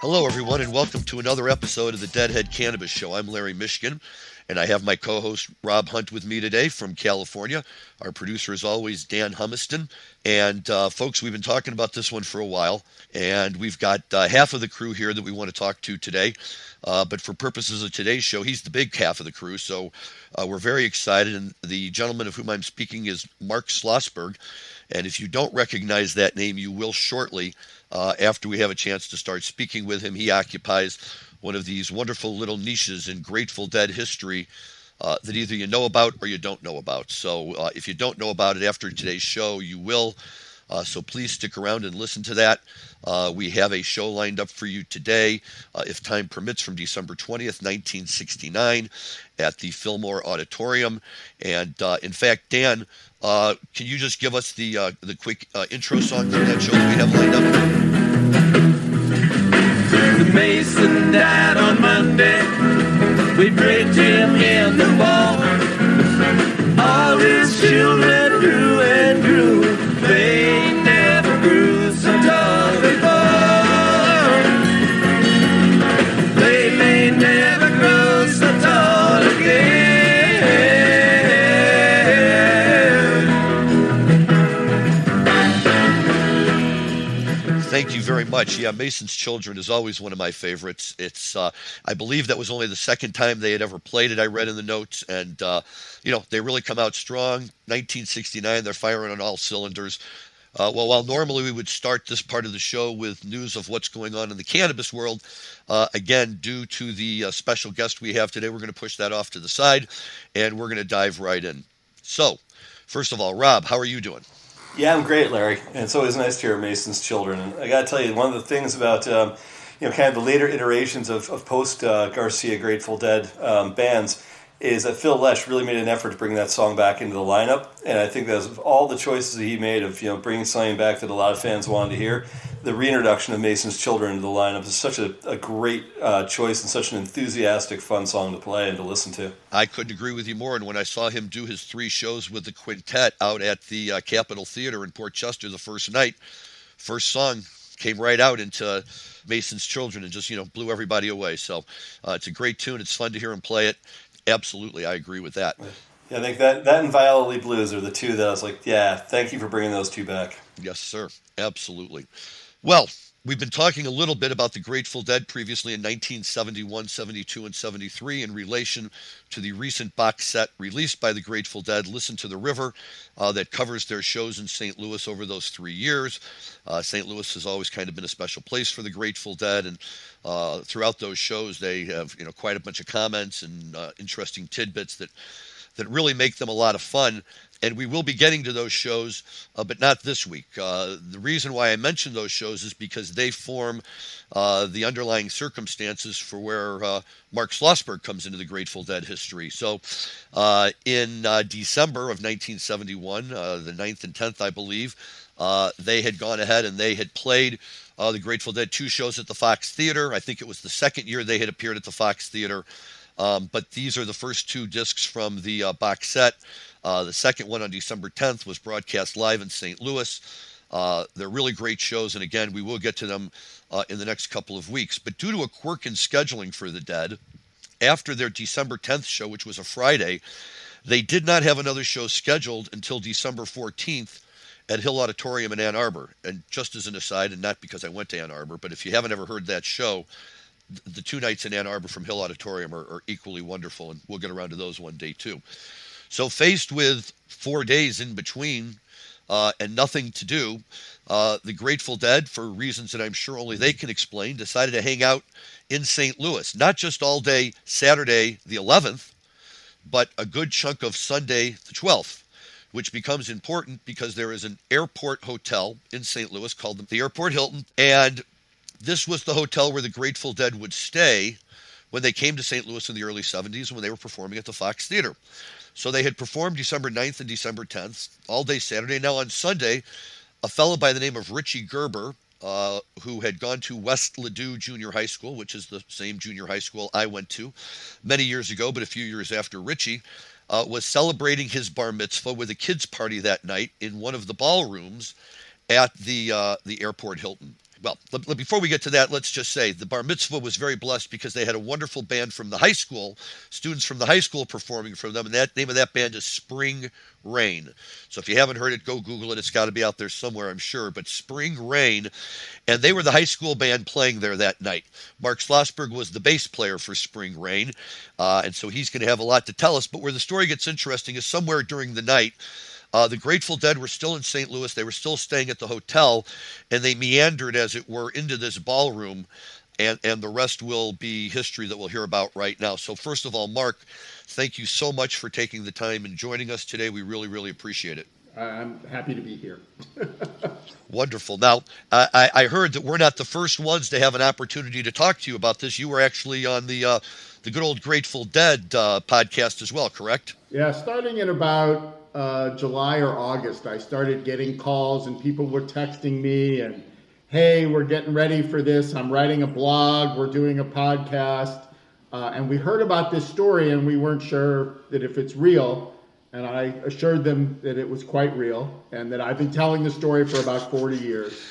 Hello, everyone, and welcome to another episode of the Deadhead Cannabis Show. I'm Larry Mishkin, and I have my co-host Rob Hunt with me today from California. Our producer, as always, Dan Humiston. And folks, we've been talking about this one for a while, and we've got half of the crew here that we want to talk to today. But for purposes of today's show, he's the big half of the crew, so we're very excited. And the gentleman of whom I'm speaking is Mark-Slosberg. And if you don't recognize that name, you will shortly after we have a chance to start speaking with him. He occupies one of these wonderful little niches in Grateful Dead history that either you know about or you don't know about. So if you don't know about it after today's show, you will. So please stick around and listen to that. We have a show lined up for you today, if time permits, from December 20th, 1969 at the Fillmore Auditorium. And in fact, Dan, can you just give us the quick intro song to that show that we have lined up? The Mason died on Monday. We buried him in the fall. All his children grew and grew. They never grew so tall before. They may never grow so tall again. Thank you very much. Yeah, Mason's Children is always one of my favorites. It's, I believe that was only the second time they had ever played it, I read in the notes, and, they really come out strong. 1969, they're firing on all cylinders. Well, while normally we would start this part of the show with news of what's going on in the cannabis world, again, due to the special guest we have today, we're going to push that off to the side, and we're going to dive right in. So, first of all, Rob, how are you doing? Yeah, I'm great, Larry. And it's always nice to hear Mason's Children. And I got to tell you, one of the things about kind of the later iterations of post Garcia Grateful Dead bands is that Phil Lesh really made an effort to bring that song back into the lineup. And I think that of all the choices that he made of bringing something back that a lot of fans wanted to hear, the reintroduction of Mason's Children into the lineup is such a great choice and such an enthusiastic, fun song to play and to listen to. I couldn't agree with you more. And when I saw him do his 3 shows with the quintet out at the Capitol Theater in Port Chester the first night, first song came right out into Mason's Children and just, blew everybody away. So it's a great tune. It's fun to hear him play it. Absolutely, I agree with that. Yeah, I think that and Viola Blues are the two that I was like, yeah, thank you for bringing those two back. Yes, sir. Absolutely. Well, we've been talking a little bit about the Grateful Dead previously in 1971, 72, and 73 in relation to the recent box set released by the Grateful Dead, Listen to the River, that covers their shows in St. Louis over those 3 years. St. Louis has always kind of been a special place for the Grateful Dead, and throughout those shows they have quite a bunch of comments and interesting tidbits that really make them a lot of fun. And we will be getting to those shows, but not this week. The reason why I mention those shows is because they form the underlying circumstances for where Mark-Slosberg comes into the Grateful Dead history. So in December of 1971, the 9th and 10th, I believe, they had gone ahead and they had played the Grateful Dead 2 shows at the Fox Theater. I think it was the second year they had appeared at the Fox Theater. But these are the first 2 discs from the box set. The second one on December 10th was broadcast live in St. Louis. They're really great shows, and again, we will get to them in the next couple of weeks. But due to a quirk in scheduling for the Dead, after their December 10th show, which was a Friday, they did not have another show scheduled until December 14th at Hill Auditorium in Ann Arbor. And just as an aside, and not because I went to Ann Arbor, but if you haven't ever heard that show, the 2 nights in Ann Arbor from Hill Auditorium are equally wonderful, and we'll get around to those one day too. So faced with 4 days in between and nothing to do, the Grateful Dead, for reasons that I'm sure only they can explain, decided to hang out in St. Louis, not just all day Saturday the 11th, but a good chunk of Sunday the 12th, which becomes important because there is an airport hotel in St. Louis called the Airport Hilton, and this was the hotel where the Grateful Dead would stay when they came to St. Louis in the early 70s when they were performing at the Fox Theater. So they had performed December 9th and December 10th, all day Saturday. Now on Sunday, a fellow by the name of Richie Gerber, who had gone to West Ladue Junior High School, which is the same junior high school I went to many years ago, but a few years after Richie, was celebrating his bar mitzvah with a kids' party that night in one of the ballrooms at the Airport Hilton. Well, before we get to that, let's just say the bar mitzvah was very blessed because they had a wonderful band from the high school, students from the high school performing for them, and that name of that band is Spring Rain. So if you haven't heard it, go Google it. It's got to be out there somewhere, I'm sure. But Spring Rain, and they were the high school band playing there that night. Mark Slosberg was the bass player for Spring Rain, and so he's going to have a lot to tell us. But where the story gets interesting is somewhere during the night, the Grateful Dead were still in St. Louis. They were still staying at the hotel, and they meandered, as it were, into this ballroom, and the rest will be history that we'll hear about right now. So first of all, Mark, thank you so much for taking the time and joining us today. We really, really appreciate it. I'm happy to be here. Wonderful. Now, I heard that we're not the first ones to have an opportunity to talk to you about this. You were actually on the good old Grateful Dead podcast as well, correct? Yeah, starting in about July or August, I started getting calls and people were texting me and, hey, we're getting ready for this. I'm writing a blog. We're doing a podcast. And we heard about this story and we weren't sure that if it's real. And I assured them that it was quite real and that I've been telling the story for about 40 years.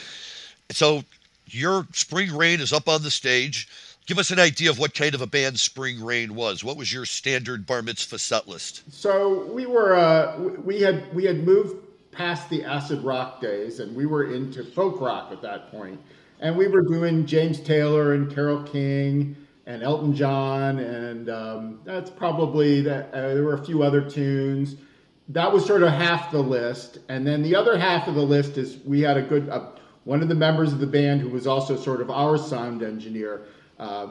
So your Spring Rain is up on the stage. Give us an idea of what kind of a band Spring Rain was. What was your standard bar mitzvah set list? So we were we had moved past the acid rock days, and we were into folk rock at that point. And we were doing James Taylor and Carole King and Elton John, and that's probably that. There were a few other tunes. That was sort of half the list, and then the other half of the list is we had a good one of the members of the band who was also sort of our sound engineer.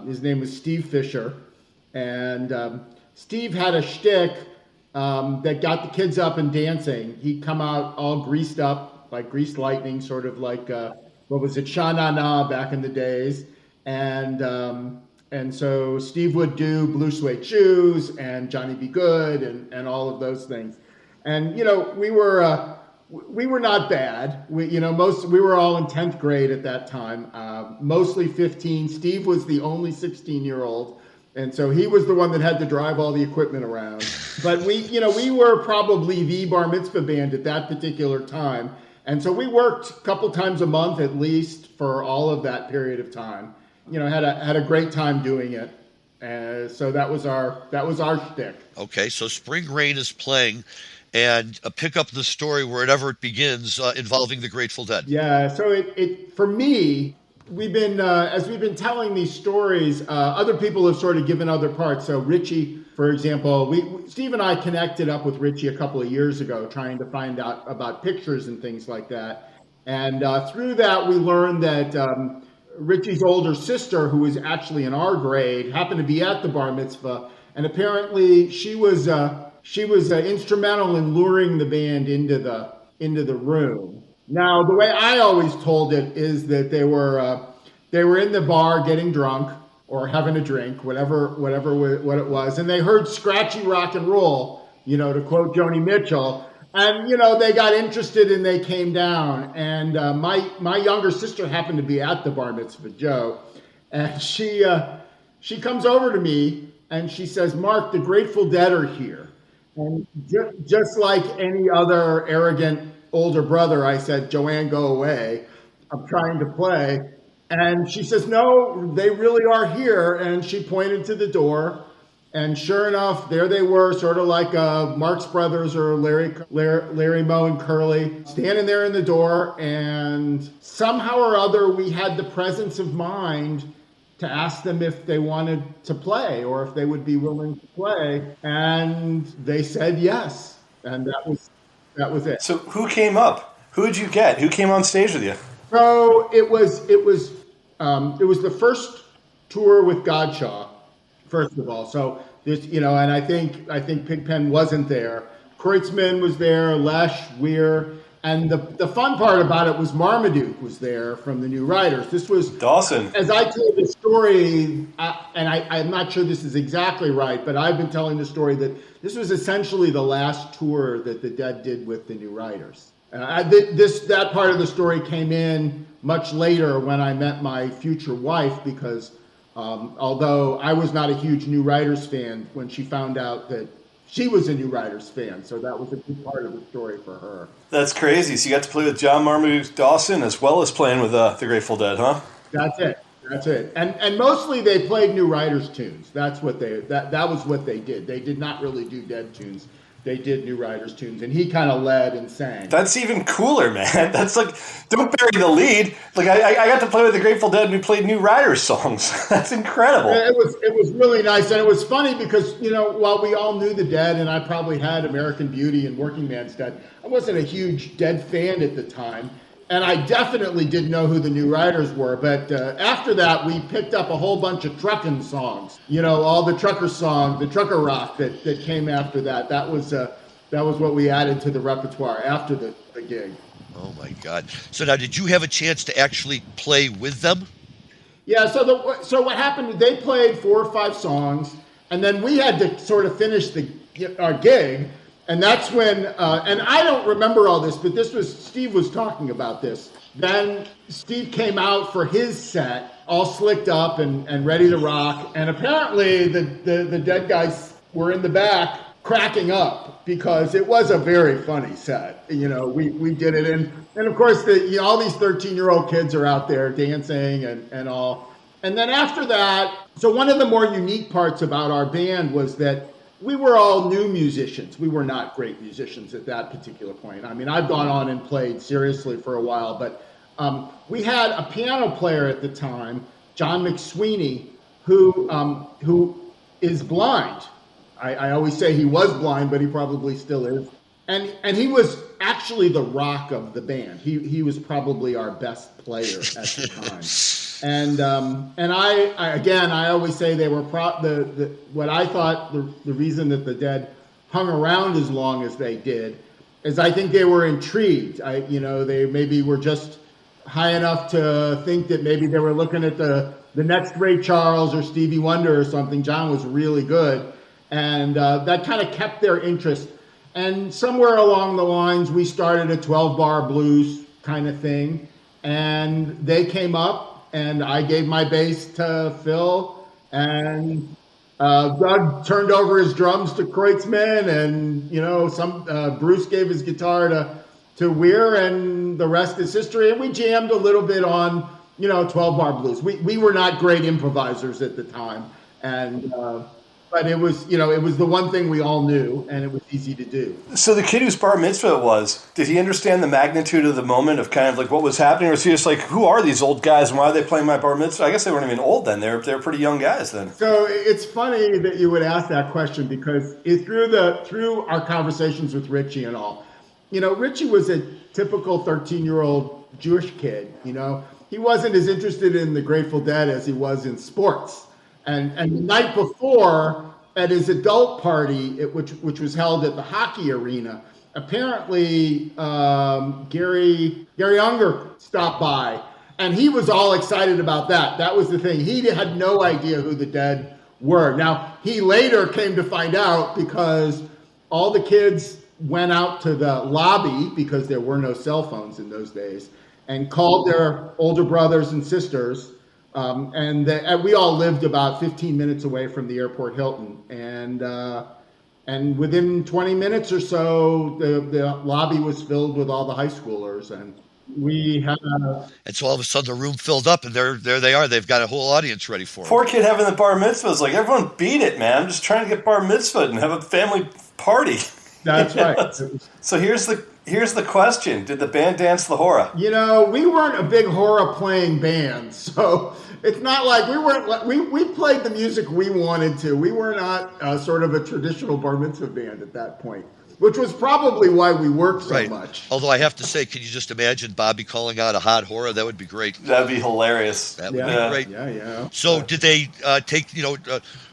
His name was Steve Fisher, and Steve had a shtick that got the kids up and dancing. He'd come out all greased up, like greased lightning, sort of like what was it, Sha Na Na back in the days, and so Steve would do Blue Suede Shoes and Johnny Be Good and all of those things, and you know we were not bad. We were all in 10th grade at that time, mostly 15. Steve was the only 16-year-old, and so he was the one that had to drive all the equipment around. But we were probably the bar mitzvah band at that particular time, and so we worked a couple times a month at least for all of that period of time. Had a great time doing it. So that was our shtick. Okay, so Spring Rain is playing, and pick up the story wherever it begins, involving the Grateful Dead. Yeah, so it for me, we've been as we've been telling these stories, other people have sort of given other parts. So Richie, for example, Steve and I connected up with Richie a couple of years ago, trying to find out about pictures and things like that. And through that, we learned that Richie's older sister, who was actually in our grade, happened to be at the bar mitzvah, and apparently she was instrumental in luring the band into the room. Now, the way I always told it is that they were in the bar getting drunk or having a drink, whatever what it was, and they heard scratchy rock and roll, to quote Joni Mitchell, and they got interested and they came down. And my younger sister happened to be at the bar mitzvah, Joe, and she comes over to me and she says, "Mark, the Grateful Dead are here." And just like any other arrogant older brother, I said, "Joanne, go away. I'm trying to play." And she says, "No, they really are here." And she pointed to the door. And sure enough, there they were, sort of like Marx Brothers or Larry Moe and Curly, standing there in the door. And somehow or other, we had the presence of mind to ask them if they wanted to play or if they would be willing to play, and they said yes, and that was it. So who came up? Who did you get? Who came on stage with you? So it was the first tour with Godshaw, first of all. So there's and I think Pigpen wasn't there. Kreutzmann was there, Lesh, Weir. And the fun part about it was Marmaduke was there from the New Riders. This was Dawson. As I told the story, I'm not sure this is exactly right, but I've been telling the story that this was essentially the last tour that the Dead did with the New Riders. That part of the story came in much later when I met my future wife, because although I was not a huge New Riders fan, when she found out that she was a New Riders fan, so that was a big part of the story for her. That's crazy. So you got to play with John Marmaduke Dawson as well as playing with the Grateful Dead, huh? That's it. And mostly they played New Riders tunes. That's what that was what they did. They did not really do Dead tunes. They did New Riders tunes, and he kind of led and sang. That's even cooler, man. That's like, don't bury the lead. Like I got to play with the Grateful Dead, and we played New Riders songs. That's incredible. Yeah, it was really nice, and it was funny because while we all knew the Dead, and I probably had American Beauty and Working Man's Dead, I wasn't a huge Dead fan at the time. And I definitely didn't know who the New Riders were. But after that, we picked up a whole bunch of trucking songs. All the trucker songs, the trucker rock that came after that. That was what we added to the repertoire after the gig. Oh, my God. So now, did you have a chance to actually play with them? Yeah, so what happened, they played 4 or 5 songs, and then we had to sort of finish our gig. And that's when, and I don't remember all this, but Steve was talking about this. Then Steve came out for his set, all slicked up and ready to rock. And apparently the Dead guys were in the back cracking up because it was a very funny set. We did it. And of course, all these 13-year-old kids are out there dancing and all. And then after that, so one of the more unique parts about our band was that we were all new musicians. We were not great musicians at that particular point. I mean, I've gone on and played seriously for a while, but we had a piano player at the time, John McSweeney, who is blind. I always say he was blind, but he probably still is. And he was actually the rock of the band. He was probably our best player at the time. And I always say they were what I thought the reason that the Dead hung around as long as they did is I think they were intrigued. They maybe were just high enough to think that maybe they were looking at the next Ray Charles or Stevie Wonder or something. John was really good, and that kind of kept their interest. And somewhere along the lines, we started a 12-bar blues kind of thing, and they came up. And I gave my bass to Phil, and Doug turned over his drums to Kreutzmann, and Bruce gave his guitar to Weir, and the rest is history. And we jammed a little bit on 12-bar blues. We were not great improvisers at the time, but it was the one thing we all knew, and it was easy to do. So the kid whose bar mitzvah it was, did he understand the magnitude of the moment of kind of like what was happening? Or was he just like, who are these old guys and why are they playing my bar mitzvah? I guess they weren't even old then. They were pretty young guys then. So it's funny that you would ask that question because through our conversations with Richie and all, Richie was a typical 13-year-old Jewish kid. He wasn't as interested in the Grateful Dead as he was in sports. And the night before, at his adult party, which was held at the hockey arena, apparently Gary Unger stopped by, and he was all excited about that. That was the thing. He had no idea who the Dead were. Now, he later came to find out because all the kids went out to the lobby, because there were no cell phones in those days, and called their older brothers and sisters. And we all lived about 15 minutes away from the airport Hilton, and within 20 minutes or so, the lobby was filled with all the high schoolers, and we had. And so all of a sudden, the room filled up, and there they are. They've got a whole audience ready for them. Poor kid having the bar mitzvah is like, everyone beat it, man. I'm just trying to get bar mitzvah and have a family party. That's right. So here's the question: did the band dance the hora? We weren't a big hora playing band, so it's not like we played the music we wanted to. We were not sort of a traditional bar mitzvah band at that point, which was probably why we worked so much. Although I have to say, can you just imagine Bobby calling out a hot hora? That would be great. That'd be hilarious. That would be great. Yeah. So did they take,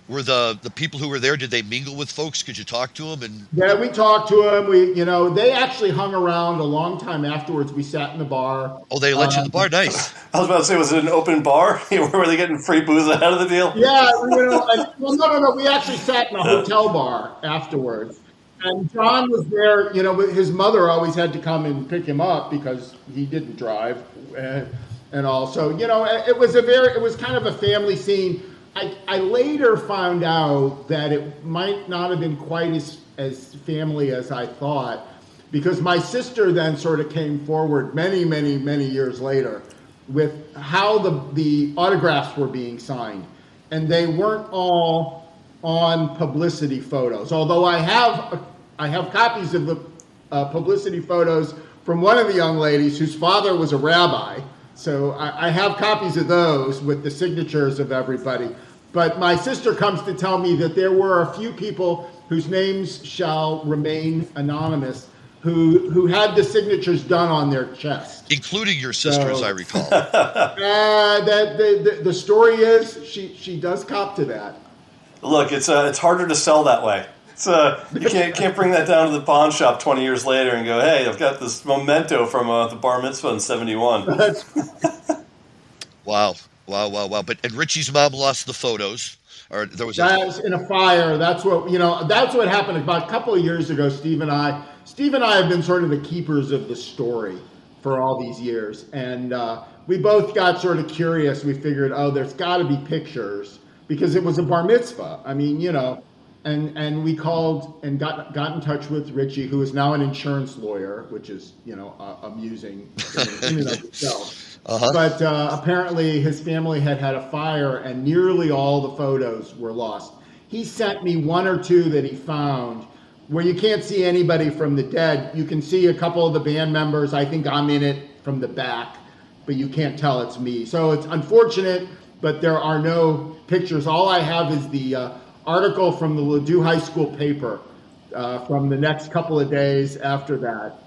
were the people who were there, did they mingle with folks? Could you talk to them? Yeah, we talked to them. They actually hung around a long time afterwards. We sat in the bar. Oh, they let you in the bar? Nice. I was about to say, was it an open bar? Were they getting free booze out of the deal? Yeah, no. We actually sat in a hotel bar afterwards. And John was there, his mother always had to come and pick him up because he didn't drive and all. So, it was kind of a family scene. I later found out that it might not have been quite as family as I thought, because my sister then sort of came forward many, many, many years later with how the autographs were being signed. And they weren't all on publicity photos, although I have copies of the publicity photos from one of the young ladies whose father was a rabbi. So I have copies of those with the signatures of everybody. But my sister comes to tell me that there were a few people whose names shall remain anonymous who had the signatures done on their chest. Including your sister, as I recall. The story is she does cop to that. Look, it's harder to sell that way. You can't bring that down to the pawn shop 20 years later and go, hey, I've got this memento from the bar mitzvah in 71. Wow. And Richie's mom lost the photos. Or there was that was in a fire. That's what happened about a couple of years ago. Steve and I have been sort of the keepers of the story for all these years. And we both got sort of curious. We figured, there's got to be pictures, because it was a bar mitzvah. I mean, and we called and got in touch with Richie, who is now an insurance lawyer, which is, amusing in and of itself. Uh-huh. But apparently his family had a fire and nearly all the photos were lost. He sent me one or two that he found where you can't see anybody from the dead. You can see a couple of the band members. I think I'm in it from the back, but you can't tell it's me. So it's unfortunate, but there are no pictures. All I have is the article from the Ladue High School paper from the next couple of days after that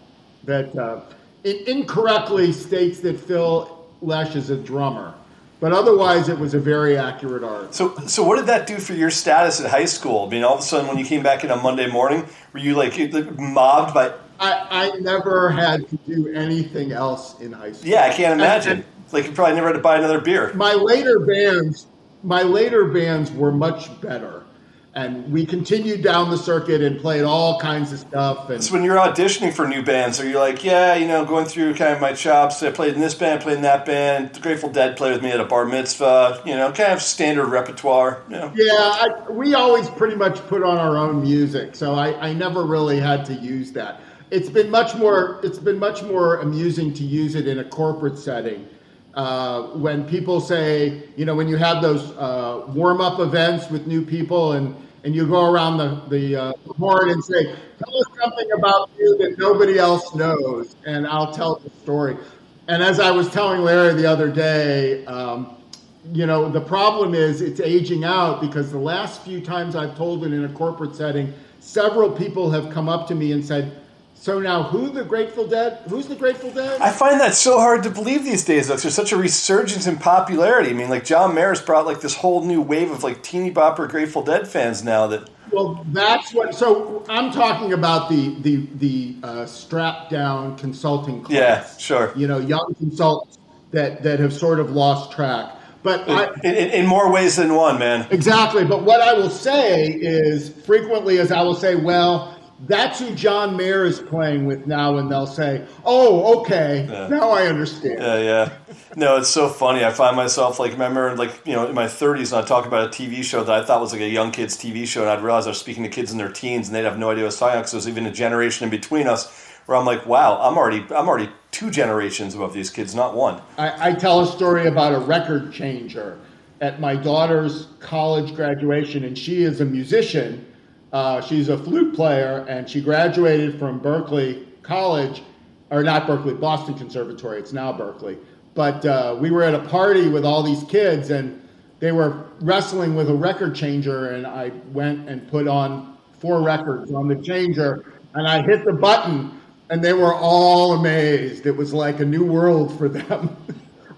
it incorrectly states that Phil Lesh is a drummer, but otherwise it was a very accurate article. So what did that do for your status at high school? I mean, all of a sudden when you came back in on Monday morning, were you like mobbed by... I never had to do anything else in high school. Yeah, I can't imagine. Like you probably never had to buy another beer. My later bands were much better. And we continued down the circuit and played all kinds of stuff. And so when you're auditioning for new bands, are you like, going through kind of my chops, I played in this band, played in that band, the Grateful Dead played with me at a bar mitzvah, kind of standard repertoire. Yeah, we always pretty much put on our own music, so I never really had to use that. It's been much more amusing to use it in a corporate setting. When people say, when you have those warm-up events with new people and you go around the horn and say, tell us something about you that nobody else knows, and I'll tell the story. And as I was telling Larry the other day, the problem is it's aging out, because the last few times I've told it in a corporate setting, several people have come up to me and said, so now who's the Grateful Dead? I find that so hard to believe these days, though. There's such a resurgence in popularity. I mean, like John Mayer's brought like this whole new wave of like teeny bopper Grateful Dead fans now that... Well, that's what... So I'm talking about the strapped down consulting class. Yeah, sure. Young consultants that have sort of lost track. But in more ways than one, man. Exactly. But what I will say is, frequently as I will say, well... That's who John Mayer is playing with now, and they'll say, "Oh, okay, now I understand." Yeah. No, it's so funny. I find myself remember in my 30s, and I'd talk about a TV show that I thought was like a young kids TV show, and I'd realize I was speaking to kids in their teens, and they'd have no idea what I was talking about, because there was even a generation in between us where I'm like, wow, I'm already two generations above these kids, not one. I tell a story about a record changer at my daughter's college graduation, and she is a musician. She's a flute player, and she graduated from Berkeley College, or not Berkeley, Boston Conservatory. It's now Berkeley. But we were at a party with all these kids, and they were wrestling with a record changer, and I went and put on 4 records on the changer, and I hit the button, and they were all amazed. It was like a new world for them.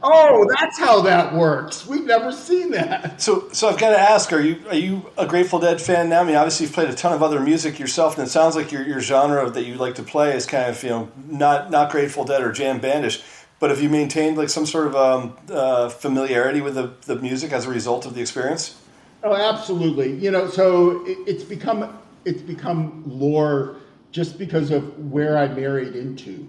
Oh, that's how that works. We've never seen that. So I've got to ask: Are you a Grateful Dead fan now? I mean, obviously you've played a ton of other music yourself, and it sounds like your genre that you like to play is kind of not Grateful Dead or jam bandish. But have you maintained like some sort of familiarity with the music as a result of the experience? Oh, absolutely. So it's become lore just because of where I married into.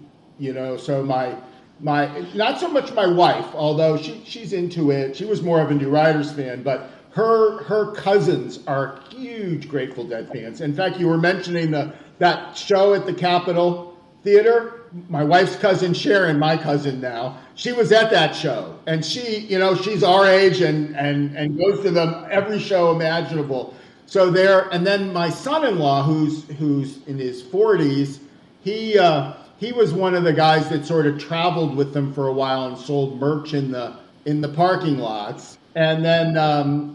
So my not so much my wife, although she's into it. She was more of a New Riders fan, but her cousins are huge Grateful Dead fans. In fact, you were mentioning that show at the Capitol Theater. My wife's cousin Sharon, my cousin now, she was at that show, and she, she's our age and goes to every show imaginable. So there, and then my son-in-law, who's in his 40s, he was one of the guys that sort of traveled with them for a while and sold merch in the parking lots. And then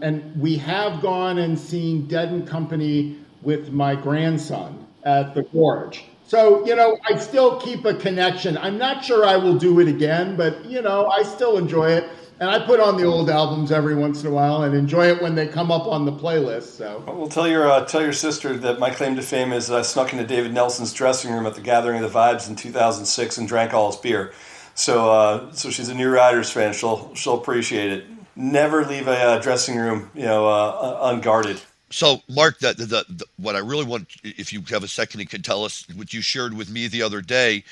and we have gone and seen Dead and Company with my grandson at the Gorge. So, I still keep a connection. I'm not sure I will do it again, but, I still enjoy it. And I put on the old albums every once in a while and enjoy it when they come up on the playlist. So, well, tell your sister that my claim to fame is that I snuck into David Nelson's dressing room at the Gathering of the Vibes in 2006 and drank all his beer. So she's a New Riders fan. She'll appreciate it. Never leave a dressing room, unguarded. So, Mark, what I really want, if you have a second and can tell us what you shared with me the other day,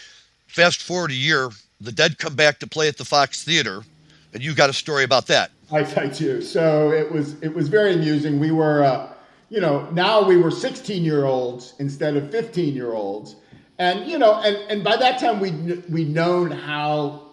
fast forward a year, the Dead come back to play at the Fox Theater, and you got a story about that. I do. So it was very amusing. We were, now we were 16-year-olds instead of 15-year-olds, and and by that time we'd known how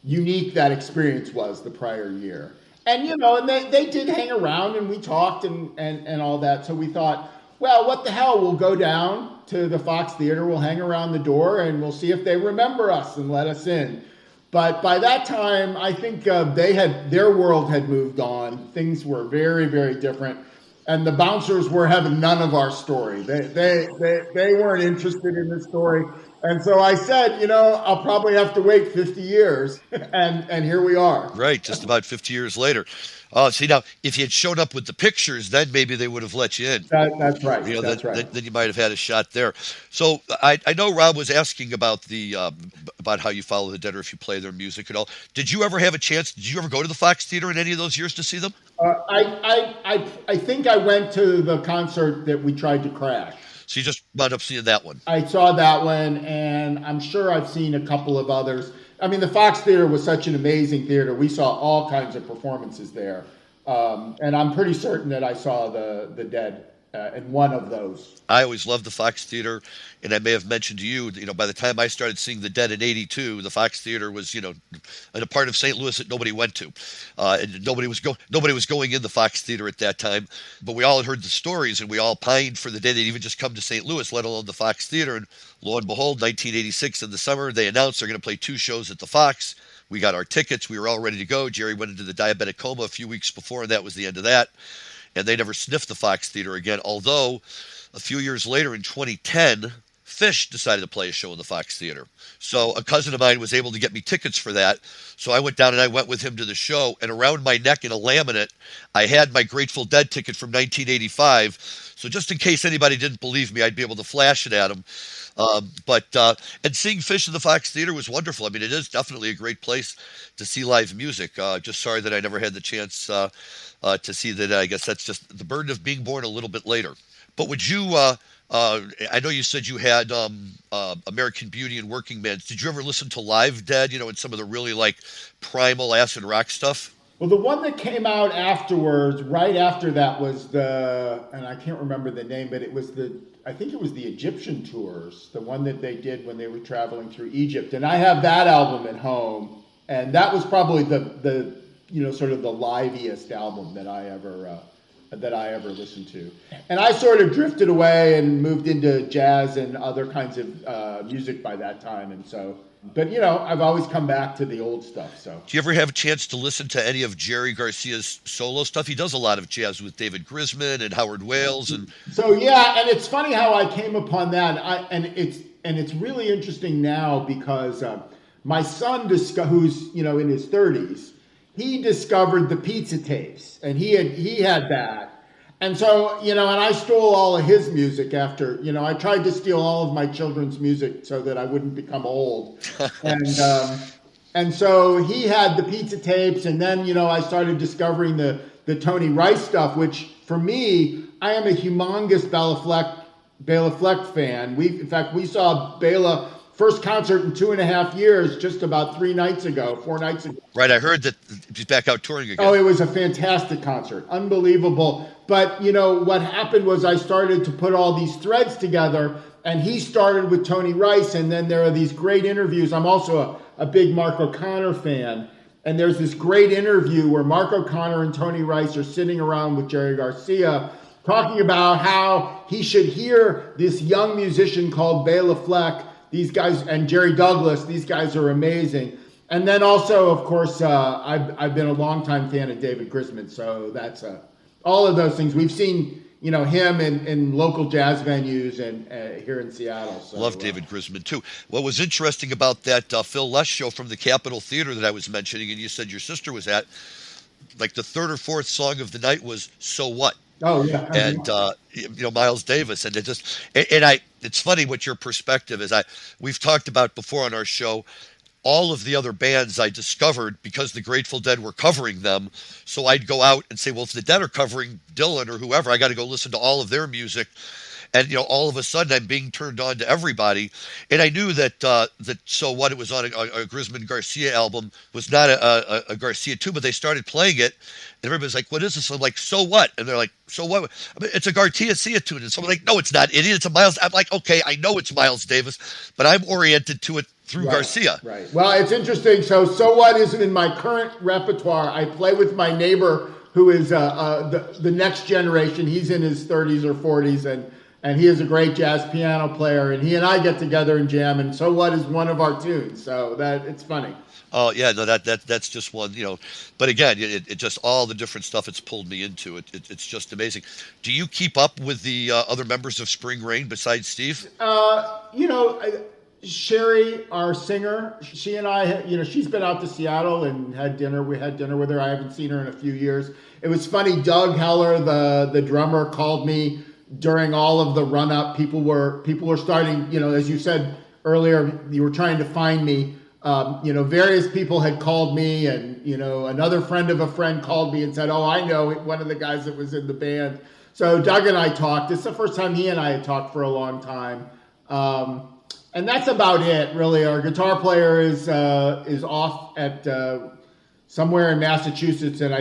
unique that experience was the prior year. And, and they did hang around and we talked and all that. So we thought, well, what the hell? We'll go down to the Fox Theater. We'll hang around the door and we'll see if they remember us and let us in. But by that time, I think their world had moved on. Things were very, very different. And the bouncers were having none of our story. They weren't interested in the story. And so I said, I'll probably have to wait 50 years. And here we are. Right, just about 50 years later. See, now, if you had shown up with the pictures, then maybe they would have let you in. That's right. That's right. Then you might have had a shot there. So I know Rob was asking about about how you follow the Dead or if you play their music at all. Did you ever have a chance? Did you ever go to the Fox Theater in any of those years to see them? I think I went to the concert that we tried to crash. So you just wound up seeing that one. I saw that one, and I'm sure I've seen a couple of others. I mean, the Fox Theater was such an amazing theater. We saw all kinds of performances there. And I'm pretty certain that I saw the Dead in one of those. I always loved the Fox Theater, and I may have mentioned to you, by the time I started seeing the Dead in '82, the Fox Theater was, in a part of St. Louis that nobody went to, and nobody was going in the Fox Theater at that time. But we all had heard the stories, and we all pined for the day they'd even just come to St. Louis, let alone the Fox Theater. And lo and behold, 1986 in the summer, they announced they're going to play 2 shows at the Fox. We got our tickets. We were all ready to go. Jerry went into the diabetic coma a few weeks before, and that was the end of that. And they never sniffed the Fox Theater again, although a few years later in 2010, Fish decided to play a show in the Fox Theater. So a cousin of mine was able to get me tickets for that. So I went down and I went with him to the show, and around my neck in a laminate, I had my Grateful Dead ticket from 1985. So just in case anybody didn't believe me, I'd be able to flash it at them. And seeing Fish in the Fox Theater was wonderful. I mean, it is definitely a great place to see live music. Just sorry that I never had the chance to see that. I guess that's just the burden of being born a little bit later. But would you, I know you said you had American Beauty and Working Man. Did you ever listen to live Dead, and some of the really like primal acid rock stuff? Well, the one that came out afterwards, right after that was and I can't remember the name, but I think it was the Egyptian tours, the one that they did when they were traveling through Egypt. And I have that album at home, and that was probably the sort of the liveliest album that I ever listened to. And I sort of drifted away and moved into jazz and other kinds of music by that time. And so, but I've always come back to the old stuff. So, do you ever have a chance to listen to any of Jerry Garcia's solo stuff? He does a lot of jazz with David Grisman and Howard Wales, and so yeah. And it's funny how I came upon that. And it's really interesting now because my son, who's in his 30s, he discovered the pizza tapes, and he had that. And so, and I stole all of his music after, I tried to steal all of my children's music so that I wouldn't become old. And so he had the pizza tapes, and then, I started discovering the Tony Rice stuff, which for me, I am a humongous Bela Fleck fan. In fact, we saw Bela first concert in 2.5 years, just about 4 nights ago. Right, I heard that he's back out touring again. Oh, it was a fantastic concert. Unbelievable. But, what happened was I started to put all these threads together, and he started with Tony Rice, and then there are these great interviews. I'm also a big Mark O'Connor fan, and there's this great interview where Mark O'Connor and Tony Rice are sitting around with Jerry Garcia talking about how he should hear this young musician called Bela Fleck. These guys, and Jerry Douglas, these guys are amazing. And then also, of course, I've been a longtime fan of David Grisman, so that's all of those things. We've seen, him in local jazz venues and here in Seattle. So, love David Grisman, too. What was interesting about that Phil Lesh show from the Capitol Theater that I was mentioning, and you said your sister was at, like the third or fourth song of the night was So What? Oh, yeah. And, Miles Davis. And it's funny what your perspective is. We've talked about before on our show, all of the other bands I discovered because the Grateful Dead were covering them. So I'd go out and say, well, if the Dead are covering Dylan or whoever, I got to go listen to all of their music. And, all of a sudden I'm being turned on to everybody. And I knew that So What, it was on a Grisman Garcia album, was not a Garcia too, but they started playing it. And everybody's like, what is this? I'm like, So What? And they're like, so what? I mean, it's a Garcia tune. And someone's like, no, it's not, idiot. It's a Miles. I'm like, okay, I know it's Miles Davis, but I'm oriented to it through Garcia. Right. Well, it's interesting. So What isn't in my current repertoire. I play with my neighbor who is the next generation. He's in his 30s or 40s, and he is a great jazz piano player, and he and I get together and jam, and So What is one of our tunes, so that it's funny. Oh, yeah, no, that's just one, But again, it just all the different stuff it's pulled me into. It's just amazing. Do you keep up with the other members of Spring Rain besides Steve? Sherry, our singer, she and I, she's been out to Seattle and had dinner. We had dinner with her. I haven't seen her in a few years. It was funny. Doug Heller, the drummer, called me during all of the run up. People were starting, as you said earlier, you were trying to find me. Various people had called me, and, another friend of a friend called me and said, oh, I know one of the guys that was in the band. So Doug and I talked. It's the first time he and I had talked for a long time. And that's about it, really. Our guitar player is off at somewhere in Massachusetts, and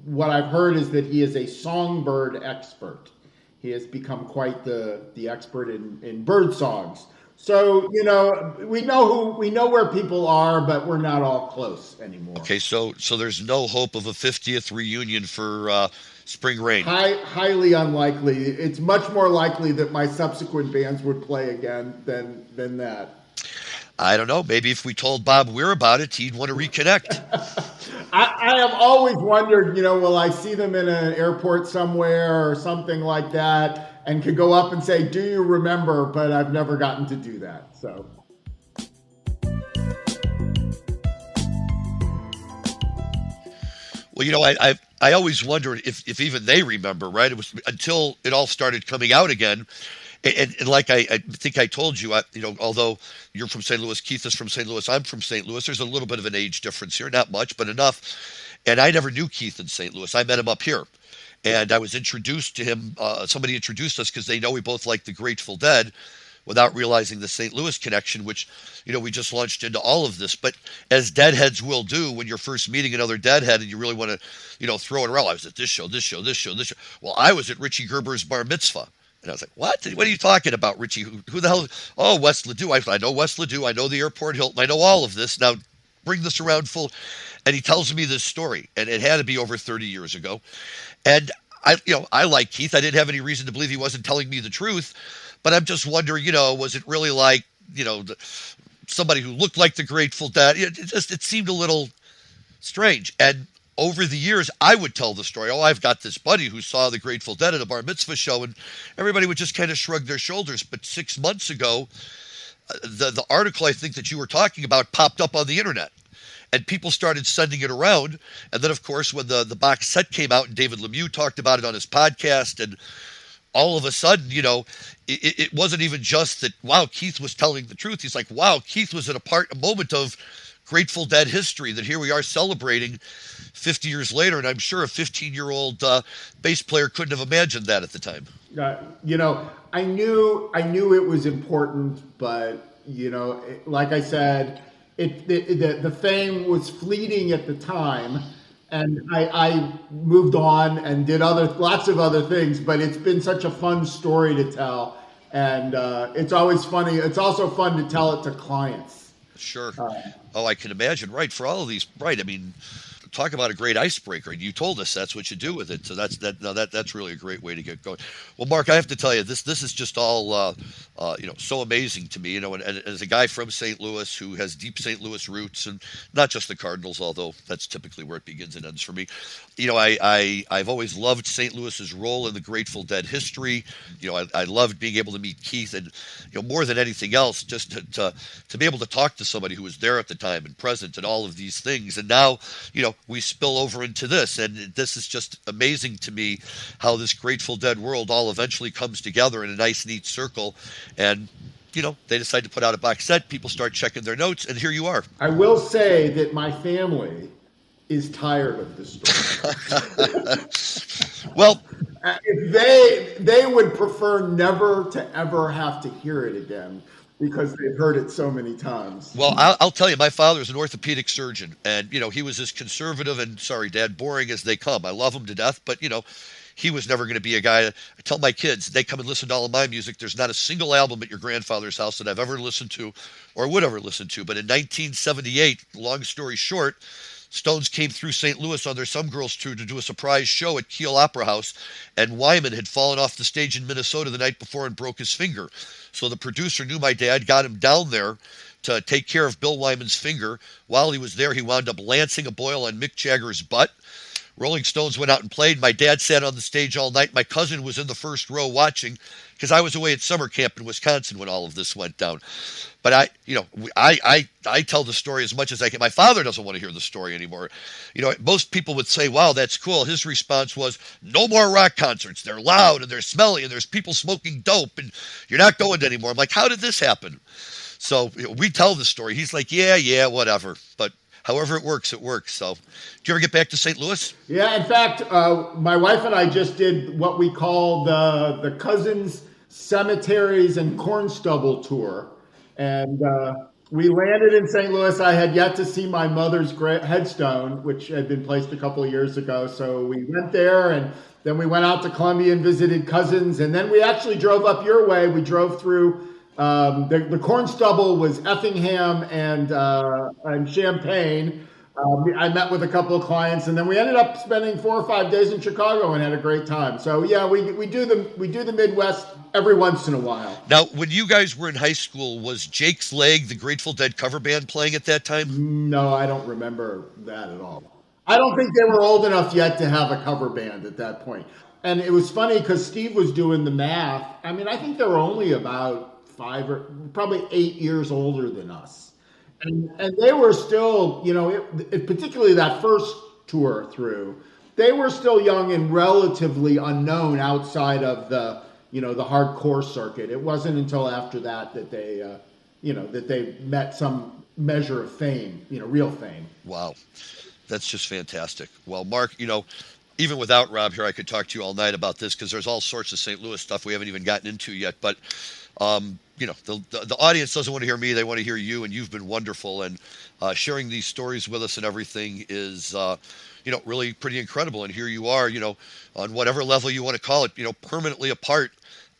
what I've heard is that he is a songbird expert. He has become quite the expert in bird songs. So, we know where people are, but we're not all close anymore. Okay, so there's no hope of a 50th reunion for Spring Rain. Highly unlikely. It's much more likely that my subsequent bands would play again than that. I don't know. Maybe if we told Bob Weir about it, he'd want to reconnect. I have always wondered, will I see them in an airport somewhere or something like that, and could go up and say, do you remember? But I've never gotten to do that. So. Well, I always wondered if even they remember, right? It was until it all started coming out again. And like I think I told you, although you're from St. Louis, Keith is from St. Louis, I'm from St. Louis, there's a little bit of an age difference here, not much, but enough. And I never knew Keith in St. Louis. I met him up here. And I was introduced to him. Somebody introduced us because they know we both like the Grateful Dead without realizing the St. Louis connection, which, we just launched into all of this. But as Deadheads will do when you're first meeting another Deadhead and you really want to, throw it around. I was at this show. Well, I was at Richie Gerber's Bar Mitzvah. And I was like, what? What are you talking about, Richie? Who the hell? Oh, West Ladue. I know West Ladue. I know the airport Hilton. I know all of this. Now, bring this around full. And he tells me this story. And it had to be over 30 years ago. And I like Keith. I didn't have any reason to believe he wasn't telling me the truth. But I'm just wondering, was it really like, somebody who looked like the Grateful Dead? It seemed a little strange. And over the years, I would tell the story. Oh, I've got this buddy who saw the Grateful Dead at a Bar Mitzvah show, and everybody would just kind of shrug their shoulders. But 6 months ago, the article I think that you were talking about popped up on the internet, and people started sending it around. And then, of course, when the box set came out, and David Lemieux talked about it on his podcast, and all of a sudden, it wasn't even just that, wow, Keith was telling the truth. He's like, wow, Keith was at a moment of Grateful Dead history that here we are celebrating 50 years later, and I'm sure a 15-year-old bass player couldn't have imagined that at the time. I knew it was important, but like I said, the fame was fleeting at the time, and I moved on and did lots of other things. But it's been such a fun story to tell, and it's always funny. It's also fun to tell it to clients. Sure. Oh, I can imagine. Right. For all of these. Right. I mean, talk about a great icebreaker. You told us that's what you do with it. So that's really a great way to get going. Well, Mark, I have to tell you, this is just all so amazing to me. And as a guy from St. Louis who has deep St. Louis roots, and not just the Cardinals, although that's typically where it begins and ends for me. I've always loved St. Louis's role in the Grateful Dead history. I loved being able to meet Keith, and more than anything else, just to be able to talk to somebody who was there at the time and present and all of these things. And now, we spill over into this, and this is just amazing to me how this Grateful Dead world all eventually comes together in a nice, neat circle. And they decide to put out a box set. People start checking their notes, and here you are. I will say that my family is tired of this story. Well, they would prefer never to ever have to hear it again, because they've heard it so many times. Well, I'll tell you, my father's an orthopedic surgeon, and, he was as conservative and, sorry, Dad, boring as they come. I love him to death, but, he was never going to be a guy. I tell my kids, they come and listen to all of my music. There's not a single album at your grandfather's house that I've ever listened to or would ever listen to. But in 1978, long story short, Stones came through St. Louis on their Some Girls tour to do a surprise show at Kiel Opera House, and Wyman had fallen off the stage in Minnesota the night before and broke his finger. So the producer knew my dad, got him down there to take care of Bill Wyman's finger. While he was there, he wound up lancing a boil on Mick Jagger's butt. Rolling Stones went out and played. My dad sat on the stage all night. My cousin was in the first row watching, because I was away at summer camp in Wisconsin when all of this went down. But I tell the story as much as I can. My father doesn't want to hear the story anymore. Most people would say, wow, that's cool. His response was, no more rock concerts. They're loud and they're smelly and there's people smoking dope and you're not going to anymore. I'm like, how did this happen? So we tell the story. He's like, yeah, whatever. But however it works, it works. So, do you ever get back to St. Louis? Yeah, in fact, my wife and I just did what we call the Cousins Cemeteries and Corn Stubble Tour. And we landed in St. Louis. I had yet to see my mother's headstone, which had been placed a couple of years ago. So we went there, and then we went out to Columbia and visited cousins. And then we actually drove up your way. We drove through the corn stubble was Effingham and Champaign. I met with a couple of clients, and then we ended up spending 4 or 5 days in Chicago and had a great time. So yeah, we do the Midwest every once in a while. Now, when you guys were in high school, was Jake's Leg, the Grateful Dead cover band, playing at that time? No, I don't remember that at all. I don't think they were old enough yet to have a cover band at that point. And it was funny because Steve was doing the math. I mean, I think they were only about 5 or probably 8 years older than us. And they were still, particularly that first tour through, they were still young and relatively unknown outside of the hardcore circuit. It wasn't until after that they, that they met some measure of fame, real fame. Wow. That's just fantastic. Well, Mark, even without Rob here, I could talk to you all night about this because there's all sorts of St. Louis stuff we haven't even gotten into yet. But, the audience doesn't want to hear me. They want to hear you, and you've been wonderful. And sharing these stories with us and everything is, really pretty incredible. And here you are, on whatever level you want to call it, permanently a part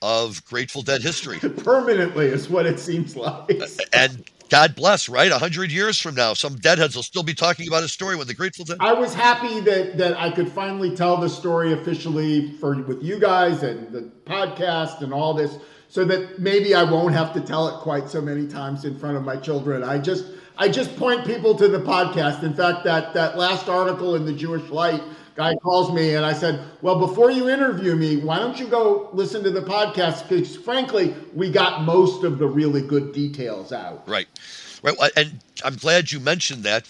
of Grateful Dead history. Permanently is what it seems like. And God bless, right? 100 years from now, some deadheads will still be talking about a story when the Grateful Dead. I was happy that I could finally tell the story officially with you guys and the podcast and all this, so that maybe I won't have to tell it quite so many times in front of my children. I just point people to the podcast. In fact, that last article in the Jewish Light, guy calls me and I said, well, before you interview me, why don't you go listen to the podcast? Because frankly, we got most of the really good details out. Right. And I'm glad you mentioned that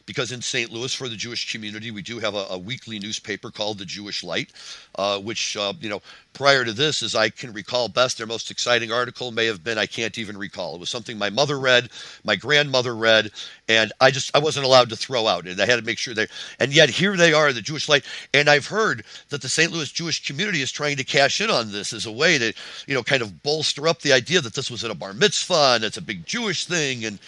because in St. Louis, for the Jewish community, we do have a weekly newspaper called the Jewish Light, which, prior to this, as I can recall best, their most exciting article may have been, I can't even recall. It was something my mother read, my grandmother read, and I wasn't allowed to throw out, and I had to make sure and yet here they are, the Jewish Light, and I've heard that the St. Louis Jewish community is trying to cash in on this as a way to, kind of bolster up the idea that this was at a bar mitzvah and it's a big Jewish thing, and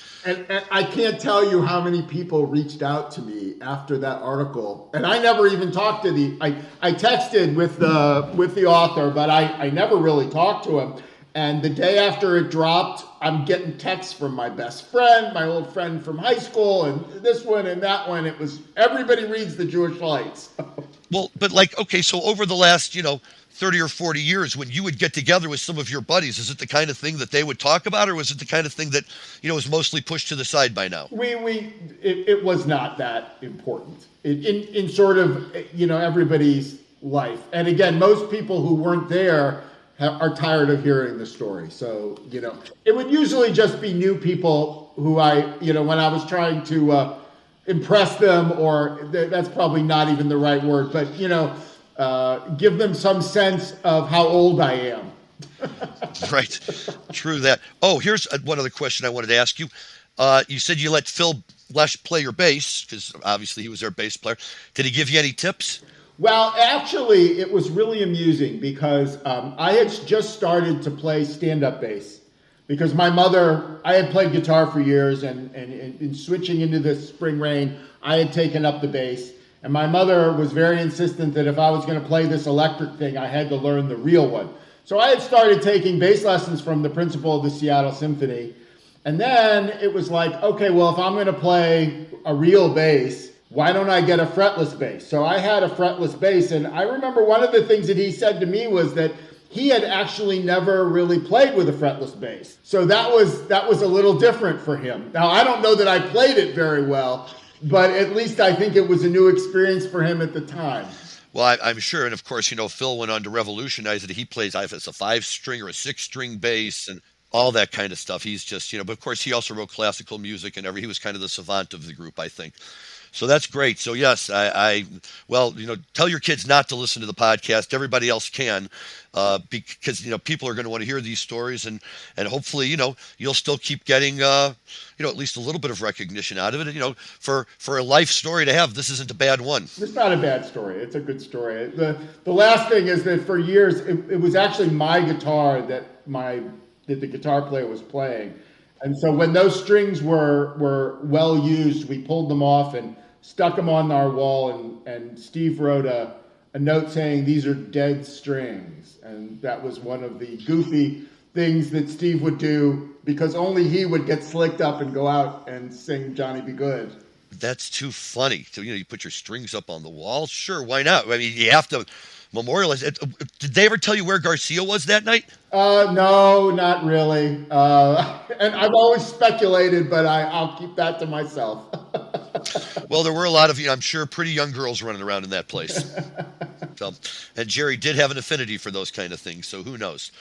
I can't tell you how many people reached out to me after that article, and I never even talked to I texted with the author, but I never really talked to him. And the day after it dropped, I'm getting texts from my best friend, my old friend from high school, and this one and that one. It was, everybody reads the Jewish Lights. Well, but okay, so over the last, 30 or 40 years, when you would get together with some of your buddies, is it the kind of thing that they would talk about, or was it the kind of thing that, was mostly pushed to the side by now? It was not that important in sort of, everybody's life. And again, most people who weren't there are tired of hearing the story. So, it would usually just be new people who when I was trying to impress them, or that's probably not even the right word, but, give them some sense of how old I am. Right. True that. Oh, here's one other question I wanted to ask you. You said you let Phil Lesh play your bass, because obviously he was their bass player. Did he give you any tips? Well, actually, it was really amusing because I had just started to play stand-up bass because my mother, I had played guitar for years, and in switching into the spring rain, I had taken up the bass. And my mother was very insistent that if I was going to play this electric thing, I had to learn the real one. So I had started taking bass lessons from the principal of the Seattle Symphony. And then it was like, okay, well, if I'm going to play a real bass, why don't I get a fretless bass? So I had a fretless bass, and I remember one of the things that he said to me was that he had actually never really played with a fretless bass. So that was a little different for him. Now, I don't know that I played it very well, but at least I think it was a new experience for him at the time. Well, I'm sure, and of course, Phil went on to revolutionize it. He plays either it's a 5-string or a 6-string bass, and all that kind of stuff. He's just, but of course, he also wrote classical music and he was kind of the savant of the group, I think. So that's great. So yes, well, tell your kids not to listen to the podcast. Everybody else can, because, people are going to want to hear these stories, and hopefully, you'll still keep getting, at least a little bit of recognition out of it. For a life story to have, this isn't a bad one. It's not a bad story. It's a good story. The last thing is that for years, it was actually my guitar that the guitar player was playing. And so when those strings were well used, we pulled them off and stuck them on our wall, and Steve wrote a note saying these are dead strings. And that was one of the goofy things that Steve would do, because only he would get slicked up and go out and sing Johnny Be Good. That's too funny. So, you put your strings up on the wall. Sure, why not? I mean, you have to memorialize it. Did they ever tell you where Garcia was that night? No, not really. And I've always speculated, but I'll keep that to myself. Well, there were a lot of, I'm sure, pretty young girls running around in that place. So, and Jerry did have an affinity for those kind of things, so who knows?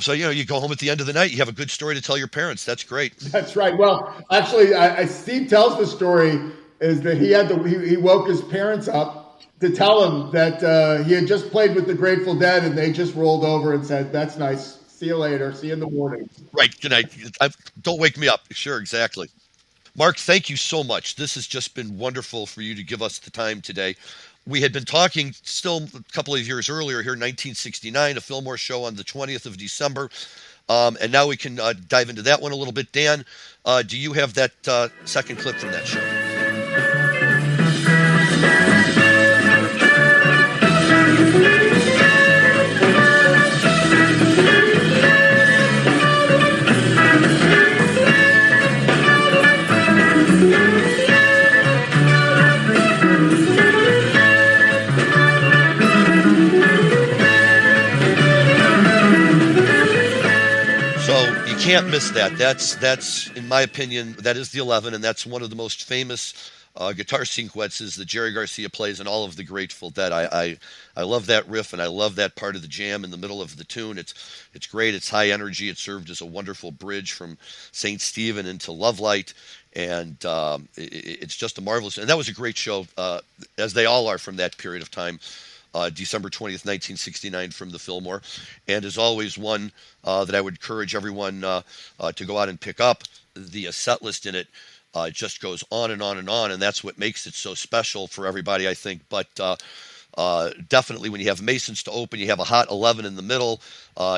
So, you go home at the end of the night, you have a good story to tell your parents. That's great. That's right. Well, actually, Steve tells the story is that he woke his parents up to tell him that he had just played with the Grateful Dead, and they just rolled over and said, "That's nice. See you later. See you in the morning." Right. Good night. Don't wake me up. Sure, exactly. Mark, thank you so much. This has just been wonderful for you to give us the time today. We had been talking still a couple of years earlier here, 1969, a Fillmore show on the 20th of December. And now we can dive into that one a little bit. Dan, do you have that second clip from that show? Can't miss that. That's in my opinion, that is the 11, and that's one of the most famous guitar sequences that Jerry Garcia plays in all of the Grateful Dead. I love that riff, and I love that part of the jam in the middle of the tune. It's great. It's high energy. It served as a wonderful bridge from St. Stephen into Love Light, and it's just a marvelous. And that was a great show, as they all are from that period of time. December 20th, 1969 from the Fillmore. And as always, one that I would encourage everyone to go out and pick up. The set list in it It just goes on and on and on, and that's what makes it so special for everybody, I think. But definitely when you have Masons to open, you have a hot 11 in the middle